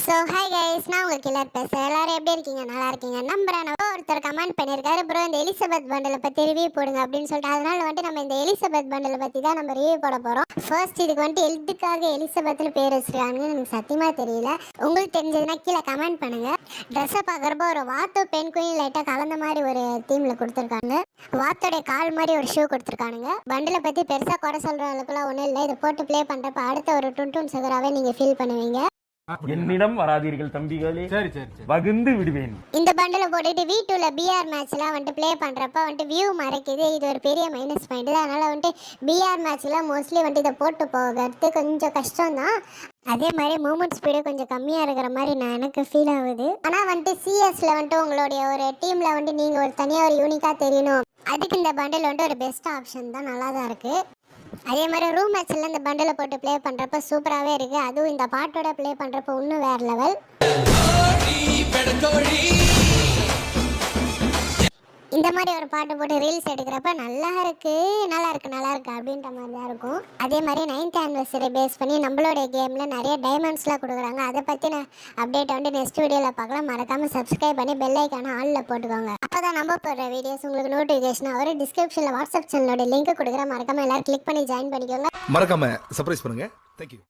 So hi guys, நான் உங்கள் killer பேசுகிறேன். எல்லாரும் எப்படி இருக்கீங்க? நல்லா இருக்கீங்க நம்புறேன். ஒருத்தர் கமெண்ட் பண்ணியிருக்காரு, ப்ரோ இந்த எலிசபெத் பண்டலை பற்றி ரிவ்யூ போடுங்க அப்படின்னு சொல்லிட்டு. அதனால வந்துட்டு நம்ம இந்த எலிசபெத் பண்டலை பற்றி தான் நம்ம ரிவ்யூ போட போகிறோம். ஃபர்ஸ்ட் இதுக்கு வந்துட்டு எதுக்காக எலிசபெத்னு பேர் வச்சிருக்காங்கன்னு எனக்கு சத்தியமாக தெரியல. உங்களுக்கு தெரிஞ்சதுன்னா கீழே கமெண்ட் பண்ணுங்க. ட்ரெஸ்ஸை பார்க்குறப்போ ஒரு வாத்தோ பெண் குயின் லைட்டாக கலந்த மாதிரி ஒரு தீமில் கொடுத்துருக்காங்க. வாத்தோடைய கால் மாதிரி ஒரு ஷூ கொடுத்துருக்கானுங்க. பண்டலை பற்றி பெருசாக குறை சொல்கிற அளவுக்குலாம் ஒன்றும் இல்லை. இதை போட்டு ப்ளே பண்ணுறப்ப அடுத்த ஒரு டுன் சுகராகவே நீங்கள் ஃபீல் பண்ணுவீங்க. என்னிடம் வராதீர்கள் தம்பிகளே, சரி சரி வகுந்து விடுவேன். இந்த பண்டல போட்டுட்டு V2ல பிஆர் மேட்ச்லாம் வந்துட்டு ப்ளே பண்றப்ப வந்துட்டு வியூ மறைக்குது. இது ஒரு பெரிய மைனஸ் பாயிண்ட் தான். அதனால வந்துட்டு பிஆர் மேட்ச்லாம் மோஸ்ட்லி வந்துட்டு இதை போட்டு போகிறது கொஞ்சம் கஷ்டம் தான். அதே மாதிரி மூமெண்ட் ஸ்பீடு கொஞ்சம் கம்மியாக இருக்கிற மாதிரி எனக்கு ஃபீல் ஆகுது. ஆனால் வந்துட்டு சிஎஸ்ல வந்துட்டு உங்களுடைய ஒரு டீமில் வந்துட்டு நீங்கள் ஒரு தனியாக ஒரு யூனிக்காக தெரியணும், அதுக்கு இந்த பண்டில் வந்துட்டு ஒரு பெஸ்ட் ஆப்ஷன் தான். நல்லா தான் இருக்குது. அதே மாதிரி ரூம் மேட்ச்ல இந்த பண்டலை போட்டு ப்ளே பண்ணுறப்ப சூப்பராகவே இருக்குது. அதுவும் இந்த பாட்டோட ப்ளே பண்ணுறப்ப இன்னும் வேறு லெவல். இந்த மாதிரி ஒரு பாட்டு போட்டு ரீல்ஸ் எடுக்கிறப்ப நல்லா இருக்கு அப்படின்ற மாதிரி தான் இருக்கும். அதே மாதிரி 9th anniversary பேஸ் பண்ணி நம்மளோட கேமில் நிறைய டைமண்ட்ஸ்லாம் கொடுக்குறாங்க. அதை பற்றின அப்டேட் வந்து நெக்ஸ்ட் வீடியோவில் பார்க்கலாம். மறக்காமல் சப்ஸ்கிரைப் பண்ணி பெல் ஐக்கான ஆலில் போட்டுக்கோங்க. அப்போ தான் நம்ம போடுற வீடியோஸ் உங்களுக்கு நோட்டிஃபிகேஷன் ஒரு டிஸ்கிரிப்ஷனில் வாட்ஸ்அப் சேனலோட லிங்க் கொடுக்குறேன். மறக்காமல் எல்லாரும் கிளிக் பண்ணி ஜாயின் பண்ணிக்கோங்க. மறக்காம சர்ப்ரைஸ் பண்ணுங்க. தேங்க்யூ.